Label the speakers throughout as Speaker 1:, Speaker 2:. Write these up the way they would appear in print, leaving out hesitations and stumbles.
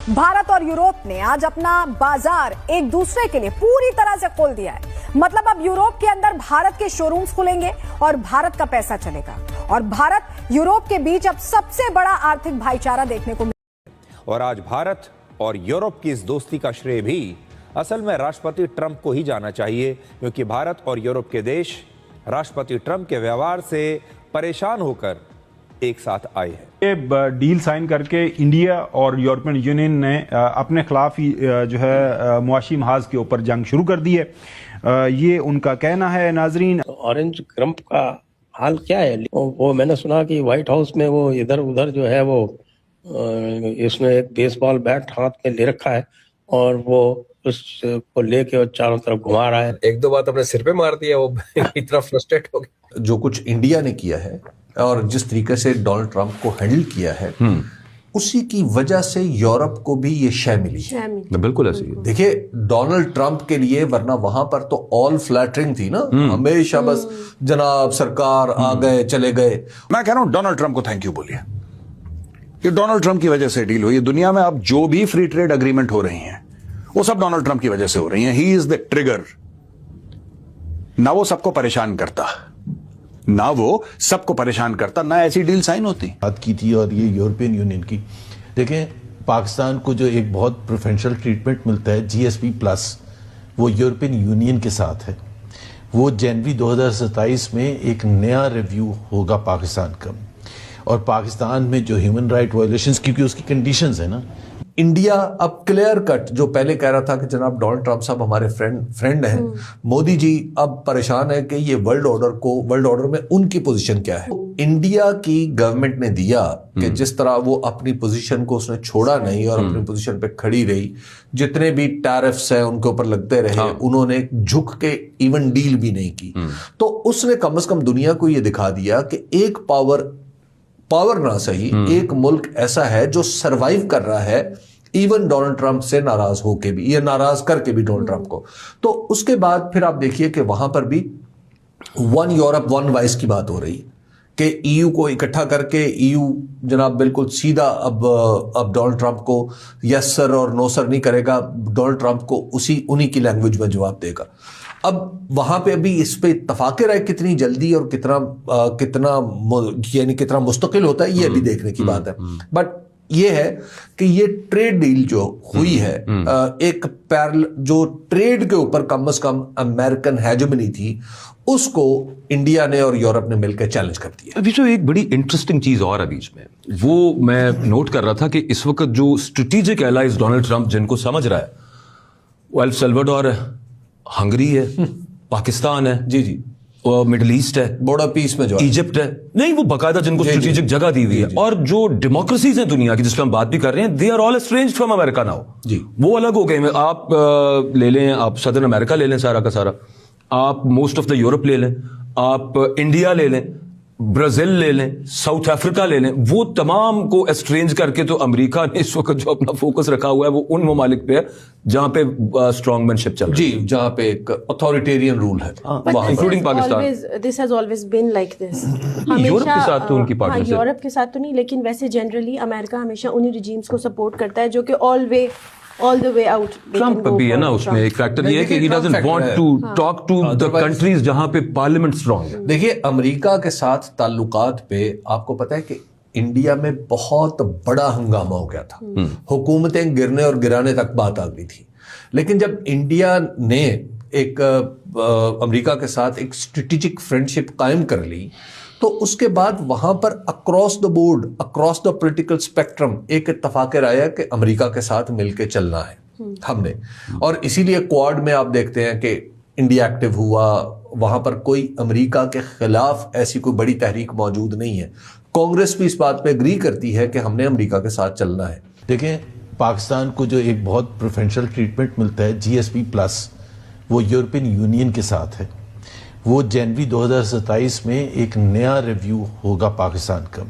Speaker 1: भारत और यूरोप ने आज अपना बाजार एक दूसरे के लिए पूरी तरह से खोल दिया है। मतलब अब यूरोप के अंदर भारत के शोरूम्स खुलेंगे और भारत का पैसा चलेगा और भारत यूरोप के बीच अब सबसे बड़ा आर्थिक भाईचारा देखने को मिलेगा।
Speaker 2: और आज भारत और यूरोप की इस दोस्ती का श्रेय भी असल में राष्ट्रपति ट्रंप को ही जाना चाहिए, क्योंकि भारत और यूरोप के देश राष्ट्रपति ट्रंप के व्यवहार से परेशान होकर एक साथ आए हैं।
Speaker 3: ये डील साइन करके इंडिया और यूरोपियन यूनियन ने अपने खिलाफ ही जो है मुआशी महाज के ऊपर जंग शुरू कर दी है। ये उनका कहना है। नाजरीन,
Speaker 4: ऑरेंज क्रम्प का हाल क्या है? वो मैंने सुना कि व्हाइट हाउस में वो इधर उधर जो है वो इसमें एक बेसबॉल बैट हाथ में ले रखा है और वो उसको लेके और चारों तरफ घुमा रहा है।
Speaker 5: एक दो बात अपने सिर पे मार दिया, वो इतना फ्रस्ट्रेट हो गया।
Speaker 6: जो कुछ इंडिया ने किया है और जिस तरीके से डोनाल्ड ट्रंप को हैंडल किया है, उसी की वजह से यूरोप को भी ये शय मिली।
Speaker 7: बिल्कुल ऐसी है।
Speaker 6: देखिए, डोनाल्ड ट्रंप के लिए, वरना वहां पर तो ऑल फ्लैटरिंग थी ना, हमेशा बस जनाब सरकार आ गए चले गए।
Speaker 7: मैं कह रहा हूं डोनाल्ड ट्रंप को थैंक यू बोलिए। ये डोनाल्ड ट्रंप की वजह से डील हुई। दुनिया में अब जो भी फ्री ट्रेड एग्रीमेंट हो रही हैं वो सब डोनाल्ड ट्रंप की वजह से हो रही हैं। He is the trigger. ना वो सबको परेशान करता, ना ऐसी डील साइन होती।
Speaker 8: बात की थी और ये यूरोपियन यूनियन की, देखें पाकिस्तान को जो एक बहुत प्रेफरेंशियल ट्रीटमेंट मिलता है जीएसपी प्लस, वो यूरोपियन यूनियन के साथ है। वो जनवरी 2027 में एक नया रिव्यू होगा पाकिस्तान का, और पाकिस्तान में जो ह्यूमन राइट वायलेशंस, क्योंकि उसकी कंडीशंस है ना।
Speaker 6: इंडिया अब क्लियर कट जो पहले कह रहा था कि जनाब डोनाल्ड ट्रंप साहब हमारे फ्रेंड हैं, मोदी जी अब परेशान है कि ये वर्ल्ड ऑर्डर में उनकी पोजीशन क्या है। इंडिया की गवर्नमेंट ने दिया कि जिस तरह वो अपनी पोजीशन को उसने छोड़ा नहीं और अपनी पोजीशन पे खड़ी रही, जितने भी टैरिफ्स हैं उनके ऊपर लगते रहे, उन्होंने झुक के इवन डील भी नहीं की। तो उसने कम से कम दुनिया को ये दिखा दिया कि एक पावर ना सही, एक मुल्क ऐसा है जो सरवाइव कर रहा है इवन डोनाल्ड ट्रंप से नाराज होके भी, या नाराज करके भी डोनाल्ड ट्रंप को। तो उसके बाद फिर आप देखिए कि वहां पर भी वन यूरोप वन वॉइस की बात हो रही है कि ईयू को इकट्ठा करके ईयू जनाब बिल्कुल सीधा अब डोनाल्ड ट्रंप को यस सर और नो सर नहीं करेगा, डोनाल्ड ट्रंप को उन्हीं की लैंग्वेज में जवाब देगा। अब वहां पे अभी इस पे इत्तफाक राय कितनी जल्दी और कितना मुस्तकिल होता है, ये अभी देखने की बात है। बट ये है कि ये ट्रेड डील जो हुई है, एक पैरेलल जो ट्रेड के ऊपर कम से कम अमेरिकन हेजेमनी थी, उसको इंडिया ने और यूरोप ने मिलकर चैलेंज कर दिया।
Speaker 7: अभी जो एक बड़ी इंटरेस्टिंग चीज और है बीच में, वो मैं नोट कर रहा था कि इस वक्त जो स्ट्रेटेजिक एलाइज डोनाल्ड ट्रंप जिनको समझ रहा है, वो एल सल्वाडोर है, हंगरी है, पाकिस्तान है,
Speaker 6: जी
Speaker 7: और मिडिल ईस्ट है,
Speaker 6: बॉर्डर पीस में जो
Speaker 7: इजिप्ट है, नहीं वो बाकायदा जिनको स्ट्रेटेजिक जगह दी हुई है। और जो डेमोक्रेसीज हैं दुनिया की, जिस पर हम बात भी कर रहे हैं, they are all estranged from America now.
Speaker 6: जी,
Speaker 7: वो अलग हो गए। आप ले लें, आप सदर्न अमेरिका ले लें, सारा का सारा, आप मोस्ट ऑफ द यूरोप ले लें, आप इंडिया ले लें, ब्राजील ले लें, साउथ अफ्रीका ले लें, वो तमाम को एस्ट्रेंज करके तो अमेरिका ने इस वक्त जो अपना फोकस रखा हुआ है वो उन ममालिक पे है जहां पे स्ट्रॉन्गमैनशिप चल रही है,
Speaker 6: जहां पे एक अथॉरिटेरियन रूल है,
Speaker 7: including Pakistan.
Speaker 9: This has always been like this.
Speaker 7: Europe के साथ तो उनकी पार्टनरशिप,
Speaker 9: यूरोप के साथ तो नहीं, लेकिन वैसे जनरली अमेरिका हमेशा उन्हीं रिजीम्स को सपोर्ट करता है जो कि all the way out.
Speaker 7: Trump भी है ना उसमें एक फैक्टर ये है कि he doesn't want to talk to the countries जहां पे पार्लियामेंट स्ट्रांग है।
Speaker 6: देखिए, अमेरिका के साथ ताल्लुकात पे आपको पता है कि इंडिया में बहुत बड़ा हंगामा हो गया था, हुकूमतें गिरने और गिराने तक बात आ गई थी। लेकिन जब इंडिया ने एक अमेरिका के साथ एक स्ट्रेटेजिक फ्रेंडशिप कायम कर ली, तो उसके बाद वहां पर across the board, across the political spectrum एक इत्तफाक राय है कि अमेरिका के साथ मिलकर चलना है हमने। और इसीलिए क्वाड में आप देखते हैं कि इंडिया एक्टिव हुआ, वहां पर कोई अमेरिका के खिलाफ ऐसी कोई बड़ी तहरीक मौजूद नहीं है। कांग्रेस भी इस बात पे एग्री करती है कि हमने अमेरिका के साथ चलना है।
Speaker 8: देखें, पाकिस्तान को जो एक बहुत प्रेफरेंशियल ट्रीटमेंट मिलता है जीएसपी प्लस, वो यूरोपियन यूनियन के साथ है। वो जनवरी 2027 में एक नया रिव्यू होगा पाकिस्तान का,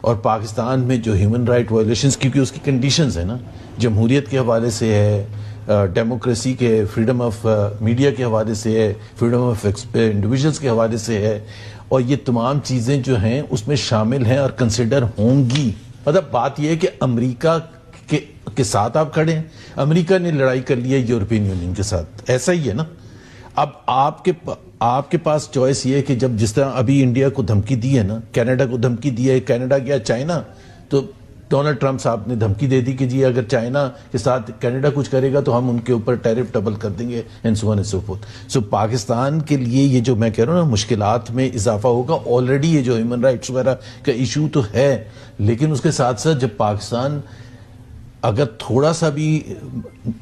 Speaker 8: और पाकिस्तान में जो ह्यूमन राइट वायलेशंस, क्योंकि उसकी कंडीशंस है ना, जमहूरियत के हवाले से है, डेमोक्रेसी के, फ्रीडम ऑफ मीडिया के हवाले से है, फ्रीडम ऑफ इंडिविजुअल्स के हवाले से है, और ये तमाम चीज़ें जो हैं उसमें शामिल हैं और कंसिडर होंगी। मतलब बात यह है कि अमेरिका के के साथ आप खड़े हैं। अमेरिका ने लड़ाई कर ली है यूरोपियन यूनियन के साथ, ऐसा ही है ना। अब आपके पास चॉइस ये है कि जब जिस तरह अभी इंडिया को धमकी दी है ना, कनाडा को धमकी दी है, कनाडा गया चाइना, तो डोनाल्ड ट्रंप साहब ने धमकी दे दी कि जी अगर चाइना के साथ कनाडा कुछ करेगा तो हम उनके ऊपर टैरिफ डबल कर देंगे and so on and so forth. So Pakistan के लिए ये जो मैं कह रहा हूँ ना मुश्किलात में इजाफा होगा। ऑलरेडी ये जो ह्यूमन राइट्स वगैरह का इशू तो है, लेकिन उसके साथ साथ जब पाकिस्तान अगर थोड़ा सा भी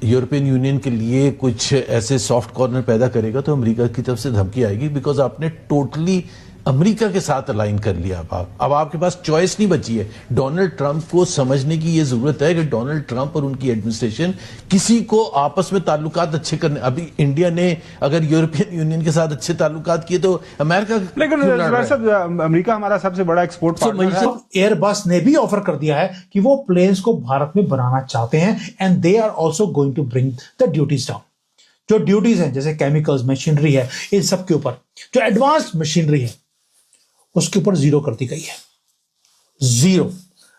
Speaker 8: यूरोपियन यूनियन के लिए कुछ ऐसे सॉफ्ट कॉर्नर पैदा करेगा तो अमेरिका की तरफ से धमकी आएगी, बिकॉज आपने टोटली अमेरिका के साथ अलाइन कर लिया। अब आपके पास चॉइस नहीं बची है। डोनाल्ड ट्रंप को समझने की ये जरूरत है कि डोनाल्ड ट्रंप और उनकी एडमिनिस्ट्रेशन किसी को आपस में ताल्लुकात अच्छे करने, अभी इंडिया ने अगर यूरोपियन यूनियन के साथ अच्छे ताल्लुकात किए तो अमेरिका,
Speaker 3: लेकिन अमेरिका हमारा सबसे बड़ा एक्सपोर्ट पार्टनर है।
Speaker 10: एयरबस ने भी ऑफर कर दिया है कि वो प्लेन्स को भारत में बनाना चाहते हैं and they are also going to bring the duties down. जो ड्यूटीज हैं जैसे केमिकल्स, मशीनरी है, इन सब के ऊपर जो एडवांस मशीनरी है उसके ऊपर जीरो कर दी गई है। जीरो।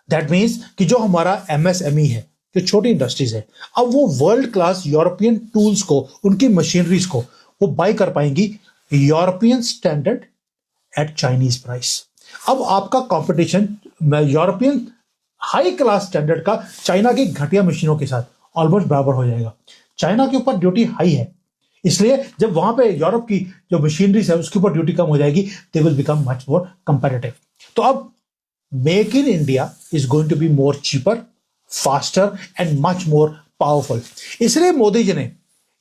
Speaker 10: दैट मीन्स कि जो हमारा एमएसएमई है, जो छोटी इंडस्ट्रीज है, अब वो वर्ल्ड क्लास यूरोपियन टूल्स को, उनकी मशीनरीज को वो बाय कर पाएंगी European standard at Chinese price. अब आपका competition European high class standard का चाइना की घटिया मशीनों के साथ ऑलमोस्ट बराबर हो जाएगा। चाइना के ऊपर ड्यूटी हाई है, इसलिए जब वहां पे यूरोप की जो मशीनरीज है उसके ऊपर ड्यूटी कम हो जाएगी, they will become much more competitive. तो अब make in India is going to be more cheaper, faster and much more powerful. इसलिए मोदी जी ने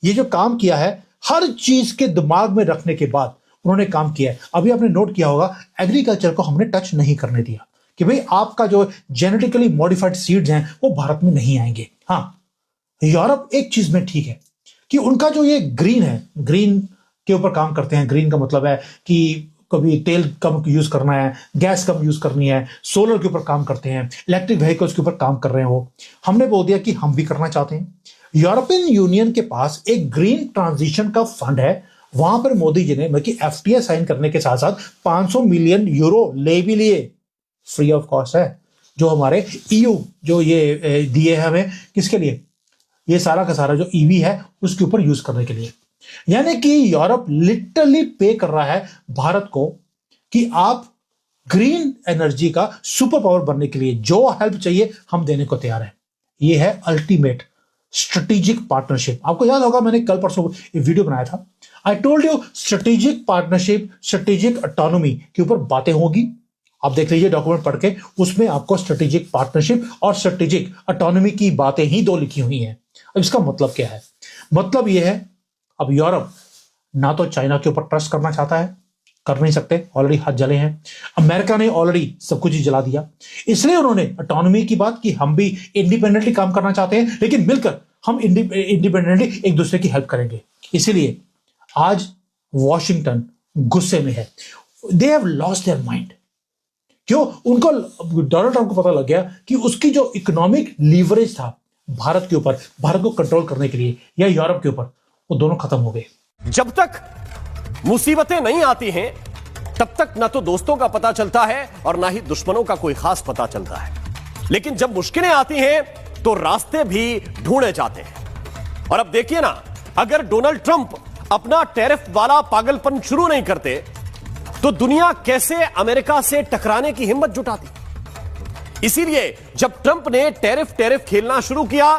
Speaker 10: ये जो काम किया है, हर चीज के दिमाग में रखने के बाद उन्होंने काम किया है। अभी आपने नोट किया होगा एग्रीकल्चर को हमने टच नहीं करने दिया कि भाई आपका जो जेनेटिकली मॉडिफाइड सीड्स हैं वो भारत में नहीं आएंगे। हाँ, यूरोप एक चीज में ठीक है कि उनका जो ये ग्रीन है, ग्रीन के ऊपर काम करते हैं। ग्रीन का मतलब है कि कभी तेल कम यूज करना है, गैस कम यूज करनी है, सोलर के ऊपर काम करते हैं, इलेक्ट्रिक व्हीकल्स के ऊपर काम कर रहे हैं। वो हमने बोल दिया कि हम भी करना चाहते हैं। यूरोपियन यूनियन के पास एक ग्रीन ट्रांजिशन का फंड है, वहां पर मोदी जी ने मतलब एफटीए साइन करने के साथ साथ 500 मिलियन यूरो ले भी लिए, फ्री ऑफ कॉस्ट है, जो हमारे ईयू जो ये दिए हैं हमें, किसके लिए? ये सारा का सारा जो ईवी है उसके ऊपर यूज करने के लिए। यानी कि यूरोप लिटरली पे कर रहा है भारत को कि आप ग्रीन एनर्जी का सुपर पावर बनने के लिए जो हेल्प चाहिए हम देने को तैयार हैं। ये है अल्टीमेट स्ट्रेटेजिक पार्टनरशिप। आपको याद होगा मैंने कल परसों एक वीडियो बनाया था, I told you strategic partnership, strategic autonomy के ऊपर बातें होगी। आप देख लीजिए डॉक्यूमेंट पढ़ के, उसमें आपको स्ट्रेटेजिक पार्टनरशिप और स्ट्रेटेजिक ऑटोनॉमी की बातें ही दो लिखी हुई हैं। अब इसका मतलब क्या है? मतलब यह है अब यूरोप ना तो चाइना के ऊपर ट्रस्ट करना चाहता है, कर नहीं सकते, ऑलरेडी हाथ जले हैं। अमेरिका ने ऑलरेडी सब कुछ ही जला दिया, इसलिए उन्होंने ऑटोनॉमी की बात की, हम भी इंडिपेंडेंटली काम करना चाहते हैं लेकिन मिलकर हम इंडिपेंडेंटली एक दूसरे की हेल्प करेंगे। इसीलिए आज वॉशिंगटन गुस्से में है। They have lost their mind. क्यों? उनको डोनाल्ड ट्रंप को पता लग गया कि उसकी जो इकोनॉमिक लीवरेज था भारत के ऊपर, भारत को कंट्रोल करने के लिए या यूरोप के ऊपर, वो दोनों खत्म हो गए।
Speaker 11: जब तक मुसीबतें नहीं आती हैं तब तक ना तो दोस्तों का पता चलता है और ना ही दुश्मनों का कोई खास पता चलता है, लेकिन जब मुश्किलें आती हैं तो रास्ते भी ढूंढे जाते हैं। और अब देखिए ना, अगर डोनाल्ड ट्रंप अपना टैरिफ वाला पागलपन शुरू नहीं करते तो दुनिया कैसे अमेरिका से टकराने की हिम्मत जुटाती। इसीलिए जब ट्रंप ने टैरिफ खेलना शुरू किया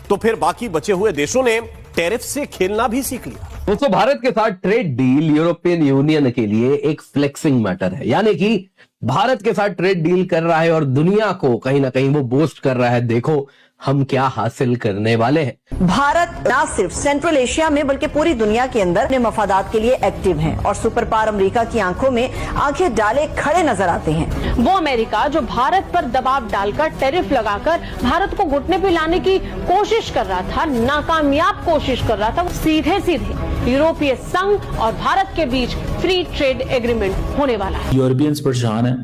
Speaker 11: तो फिर बाकी बचे हुए देशों ने टैरिफ से खेलना भी सीख लिया।
Speaker 12: दोस्तों, भारत के साथ ट्रेड डील यूरोपियन यूनियन के लिए एक फ्लेक्सिंग मैटर है, यानी कि भारत के साथ ट्रेड डील कर रहा है और दुनिया को कहीं ना कहीं वो बोस्ट कर रहा है, देखो हम क्या हासिल करने वाले हैं।
Speaker 13: भारत न सिर्फ सेंट्रल एशिया में बल्कि पूरी दुनिया के अंदर अपने मफादात के लिए एक्टिव हैं और सुपर पावर अमेरिका की आंखों में आंखें डाले खड़े नजर आते हैं।
Speaker 9: वो अमेरिका जो भारत पर दबाव डालकर टैरिफ लगाकर भारत को घुटने पे लाने की कोशिश कर रहा था, नाकामयाब कोशिश कर रहा था, सीधे सीधे यूरोपीय संघ और भारत के बीच फ्री ट्रेड एग्रीमेंट होने वाला है।
Speaker 14: यूरोपियंस परेशान है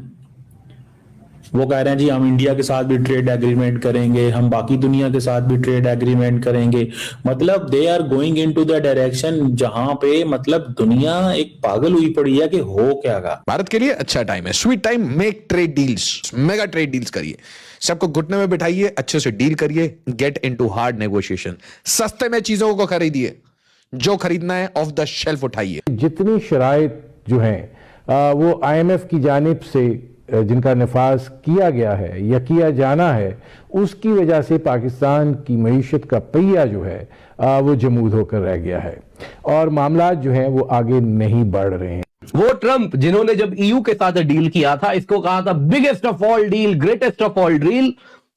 Speaker 14: वो कह रहे हैं जी हम इंडिया के साथ भी ट्रेड एग्रीमेंट करेंगे, हम बाकी दुनिया के साथ भी ट्रेड एग्रीमेंट करेंगे। मतलब they are going into the direction जहां पे मतलब दुनिया एक पागल हुई पड़ी है कि हो क्या गा।
Speaker 15: भारत के लिए अच्छा टाइम है, sweet time. Make trade deals, mega trade deals करिए, सबको घुटने में बिठाइए, अच्छे से डील करिए, गेट इनटू हार्ड नेगोशिएशन। सस्ते में चीजों को खरीदिए, जो खरीदना है ऑफ द शेल्फ उठाइए।
Speaker 16: जितनी शराइत जो है वो IMF की जानिब से जिनका नफाज किया गया है या किया जाना है, उसकी वजह से पाकिस्तान की मईशत का पहिया जो है वो जमूद होकर रह गया है और मामला जो है वो आगे नहीं बढ़ रहे हैं।
Speaker 12: वो ट्रंप जिन्होंने जब EU के साथ डील किया था, इसको कहा था biggest of all deal, greatest of all deal,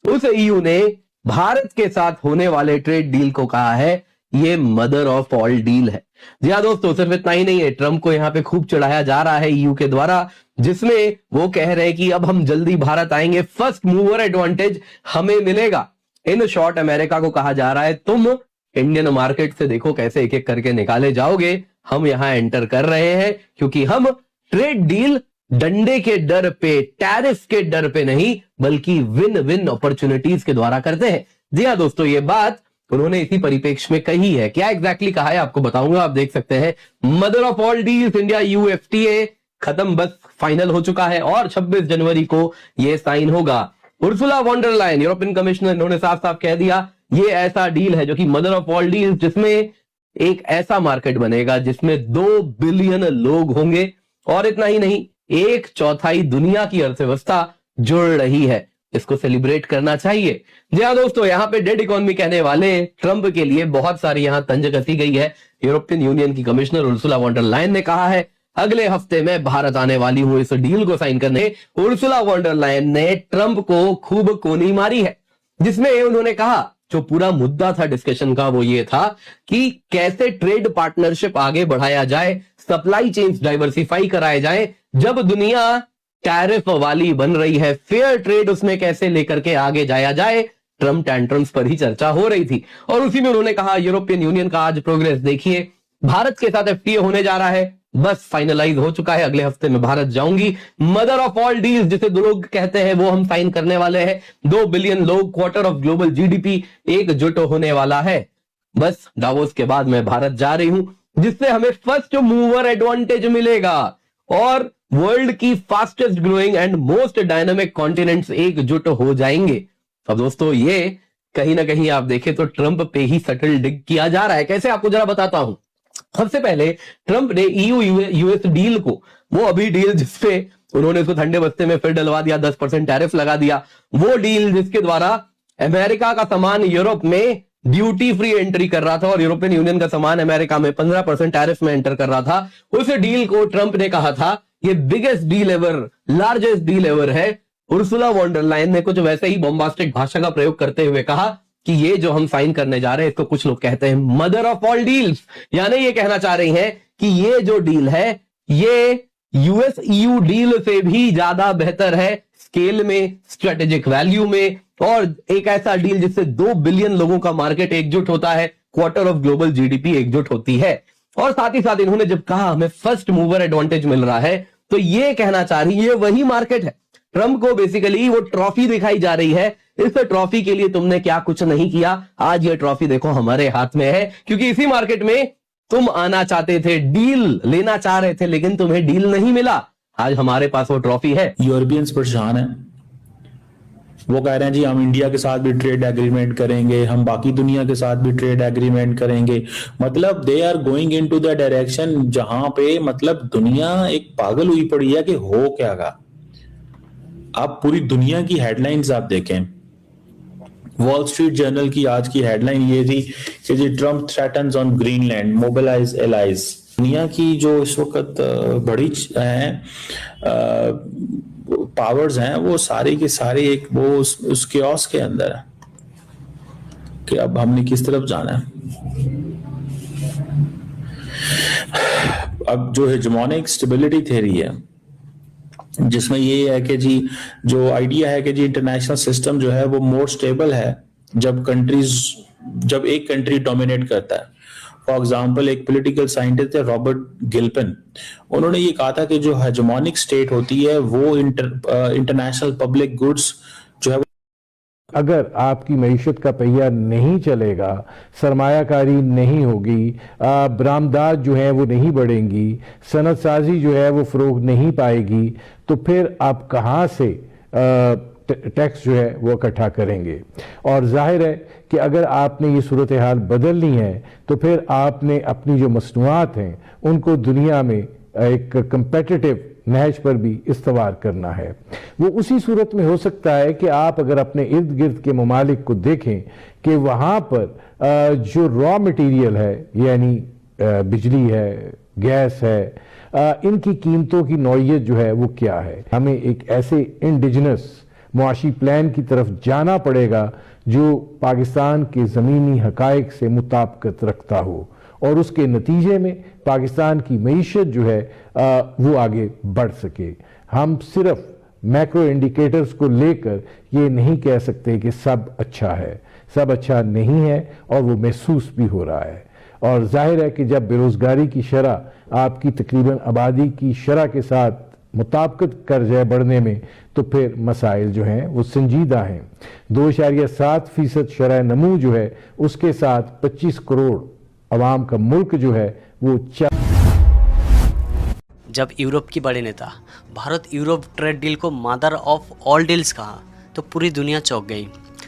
Speaker 12: उस EU ने भारत के साथ होने वाले ट्रेड डील को कहा है ये मदर ऑफ ऑल डील है। जी हाँ दोस्तों, सिर्फ इतना ही नहीं है, ट्रंप को यहां पे खूब चढ़ाया जा रहा है EU के द्वारा, जिसमें वो कह रहे हैं कि अब हम जल्दी भारत आएंगे, फर्स्ट मूवर एडवांटेज हमें मिलेगा। इन शॉर्ट अमेरिका को कहा जा रहा है तुम इंडियन मार्केट से देखो कैसे एक एक करके निकाले जाओगे, हम यहां एंटर कर रहे हैं क्योंकि हम ट्रेड डील डंडे के डर पे, टैरिफ के डर पे नहीं, बल्कि विन विन अपॉर्चुनिटीज के द्वारा करते हैं। जी हाँ दोस्तों, ये बात उन्होंने इसी परिप्रेक्ष्य में कही है। क्या एग्जैक्टली कहा है आपको बताऊंगा, आप देख सकते हैं। Mother of all deals India EU FTA खत्म, बस फाइनल हो चुका है और 26 जनवरी को यह साइन होगा। Ursula von der Leyen, European commissioner, इन्होंने साफ साफ कह दिया ये ऐसा डील है जो कि मदर ऑफ ऑल डील्स, जिसमें एक ऐसा मार्केट बनेगा जिसमें 2 बिलियन लोग होंगे और इतना ही नहीं, 1/4 दुनिया की अर्थव्यवस्था जुड़ रही है। इसको सेलिब्रेट करना चाहिए। जी हाँ दोस्तों, यहाँ पे डेड इकोनॉमी कहने वाले ट्रंप के लिए बहुत सारी यहाँ तंज कसी गई है। यूरोपियन यूनियन की commissioner Ursula von der Leyen ने कहा है अगले हफ्ते में भारत आने वाली हूं इस डील को साइन करने। उर्सुला वॉन डर लायन ने ट्रंप को खूब कोनी मारी है, जिसमें उन्होंने कहा जो पूरा मुद्दा था डिस्कशन का वो ये था कि कैसे ट्रेड पार्टनरशिप आगे बढ़ाया जाए, सप्लाई चेन्स डाइवर्सिफाई कराए जाए। जब दुनिया टैरिफ वाली बन रही है, फेयर ट्रेड उसमें कैसे लेकर के आगे जाया जाए, ट्रम्प टैंट्रम्स पर ही चर्चा हो रही थी। और उसी में उन्होंने कहा यूरोपियन यूनियन का आज प्रोग्रेस देखिए, भारत के साथ FTA होने जा रहा है, बस फाइनलाइज हो चुका है, अगले हफ्ते में भारत जाऊंगी। मदर ऑफ ऑल डील्स जिसे दो लोग कहते हैं वो हम साइन करने वाले हैं। 2 बिलियन लोग, क्वार्टर ऑफ ग्लोबल GDP एकजुट होने वाला है। बस दावोस के बाद मैं भारत जा रही हूं, जिससे हमें फर्स्ट मूवर एडवांटेज मिलेगा और वर्ल्ड की fastest growing and most dynamic continents एकजुट हो जाएंगे। अब दोस्तों, ये कहीं ना कहीं आप देखें तो ट्रंप पे ही सटल डिग किया जा रहा है। कैसे, आपको जरा बताता हूं। सबसे पहले ट्रंप ने EU-US डील को, वो अभी डील जिसपे उन्होंने उसको ठंडे बस्ते में फिर डलवा दिया, 10% टैरिफ लगा दिया, वो डील जिसके द्वारा अमेरिका का सामान यूरोप में ड्यूटी फ्री एंट्री कर रहा था और यूरोपियन यूनियन का सामान अमेरिका में 15% टैरिफ में एंटर कर रहा था, उस डील को ट्रंप ने कहा था ये biggest deal ever, largest deal ever है। उर्सुला वॉन डर लायन ने कुछ वैसे ही बॉम्बास्टिक भाषा का प्रयोग करते हुए कहा कि ये जो हम साइन करने जा रहे हैं इसको कुछ लोग कहते हैं मदर ऑफ ऑल डील्स, यानी ये कहना चाह रही हैं कि ये जो डील है ये US-EU डील से भी ज्यादा बेहतर है स्केल में, स्ट्रेटेजिक वैल्यू में, और एक ऐसा डील जिससे 2 बिलियन लोगों का मार्केट एकजुट होता है, क्वार्टर ऑफ ग्लोबल GDP एकजुट होती है। और साथ ही साथ इन्होंने जब कहा हमें फर्स्ट मूवर एडवांटेज मिल रहा है, तो ये कहना चाह रही है वही मार्केट है। ट्रंप को बेसिकली वो ट्रॉफी दिखाई जा रही है, इस ट्रॉफी के लिए तुमने क्या कुछ नहीं किया, आज ये ट्रॉफी देखो हमारे हाथ में है, क्योंकि इसी मार्केट में तुम आना चाहते थे, डील लेना चाह रहे थे, लेकिन तुम्हें डील नहीं मिला, आज हमारे पास वो ट्रॉफी है।
Speaker 14: यूरोपियंस परेशान है, वो कह रहे हैं जी हम इंडिया के साथ भी ट्रेड एग्रीमेंट करेंगे, हम बाकी दुनिया के साथ भी ट्रेड एग्रीमेंट करेंगे। मतलब they are going into the direction जहां पे मतलब दुनिया एक पागल हुई पड़ी है कि हो क्या गा। आप पूरी दुनिया की हेडलाइंस आप देखें, वॉल स्ट्रीट जर्नल की आज की हेडलाइन ये थी कि जी Trump threatens on Greenland, mobilise allies. दुनिया की जो इस वक्त बड़ी पावर्स हैं वो सारी की सारी एक वो उस क्योस के अंदर है कि अब हमने किस तरफ जाना है। अब जो हेजेमोनिक स्टेबिलिटी थ्योरी है जिसमें ये है कि जी जो आइडिया है कि जी इंटरनेशनल सिस्टम जो है वो मोर स्टेबल है जब एक कंट्री डोमिनेट करता है, फॉर एग्जाम्पल एक पॉलिटिकल साइंटिस्ट है रॉबर्ट गिल्पिन, उन्होंने ये कहा था कि जो हेजेमोनिक स्टेट होती है वो इंटरनेशनल पब्लिक गुड्स जो है,
Speaker 16: अगर आपकी मईशत का पहिया नहीं चलेगा, सरमायाकारी नहीं होगी, बरामदात जो है वो नहीं बढ़ेंगी, सनत साजी जो है वो फरोग नहीं पाएगी, तो फिर आप कहाँ से टैक्स जो है वो इकट्ठा करेंगे। और जाहिर है कि अगर आपने ये सूरत हाल बदलनी है तो फिर आपने अपनी जो मसनूआत हैं उनको दुनिया में एक कंपेटिटिव नहज पर भी इस्तवार करना है। वो उसी सूरत में हो सकता है कि आप अगर अपने इर्द गिर्द के ममालिक को देखें कि वहाँ पर जो रॉ मटेरियल है, यानी बिजली है, गैस है, इनकी कीमतों की नौइयत जो है वो क्या है। हमें एक ऐसे इंडिजिनस मुआशी प्लान की तरफ जाना पड़ेगा जो पाकिस्तान के ज़मीनी हकाइक से मुताबिकत रखता हो और उसके नतीजे में पाकिस्तान की मईशत जो है वो आगे बढ़ सके। हम सिर्फ मैक्रो इंडिकेटर्स को लेकर ये नहीं कह सकते कि सब अच्छा है, सब अच्छा नहीं है और वो महसूस भी हो रहा है। और जाहिर है कि जब बेरोज़गारी की शरह आपकी तकरीबन आबादी की शरह के साथ मुताबिकत कर जाए बढ़ने में, तो फिर मसाइल जो हैं वो संजीदा हैं। 2.7% शरह नमू जो है उसके साथ 25 करोड़ अवाम का मुल्क जो है वो
Speaker 17: जब यूरोप की बड़े नेता भारत यूरोप ट्रेड डील को मदर ऑफ ऑल डील्स कहा तो पूरी दुनिया चौंक गई।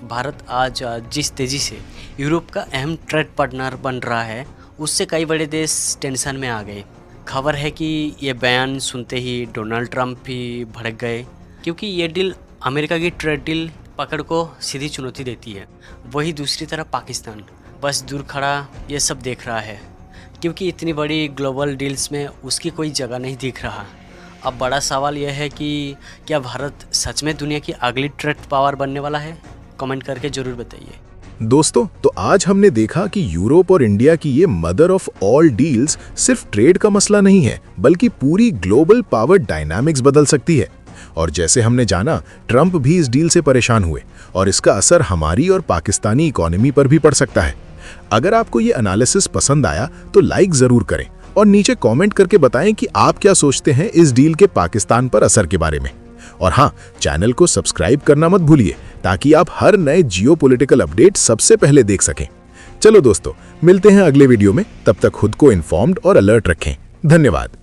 Speaker 17: भारत आज जिस तेज़ी से यूरोप का अहम ट्रेड पार्टनर बन रहा है उससे कई बड़े देश टेंशन में आ गए। खबर है कि ये बयान सुनते ही डोनाल्ड ट्रंप भी भड़क गए, क्योंकि ये डील अमेरिका की ट्रेड डील पकड़ को सीधी चुनौती देती है। वही दूसरी तरफ पाकिस्तान बस दूर खड़ा ये सब देख रहा है, क्योंकि इतनी बड़ी ग्लोबल डील्स में उसकी कोई जगह नहीं दिख रहा। अब बड़ा सवाल यह है कि क्या भारत सच में दुनिया की अगली ट्रेड पावर बनने वाला है? कमेंट करके जरूर बताइए।
Speaker 18: दोस्तों, तो आज हमने देखा कि यूरोप और इंडिया की ये मदर ऑफ ऑल डील्स सिर्फ ट्रेड का मसला नहीं है, बल्कि पूरी ग्लोबल पावर डायनामिक्स बदल सकती है। और जैसे हमने जाना, ट्रंप भी इस डील से परेशान हुए और इसका असर हमारी और पाकिस्तानी इकोनॉमी पर भी पड़ सकता है। अगर आपको ये एनालिसिस पसंद आया तो लाइक जरूर करें और नीचे कमेंट करके बताएं कि आप क्या सोचते हैं इस डील के पाकिस्तान पर असर के बारे में। और हाँ, चैनल को सब्सक्राइब करना मत भूलिए ताकि आप हर नए जियोपॉलिटिकल अपडेट सबसे पहले देख सकें। चलो दोस्तों, मिलते हैं अगले वीडियो में। तब तक खुद को इन्फॉर्म्ड और अलर्ट रखें। धन्यवाद।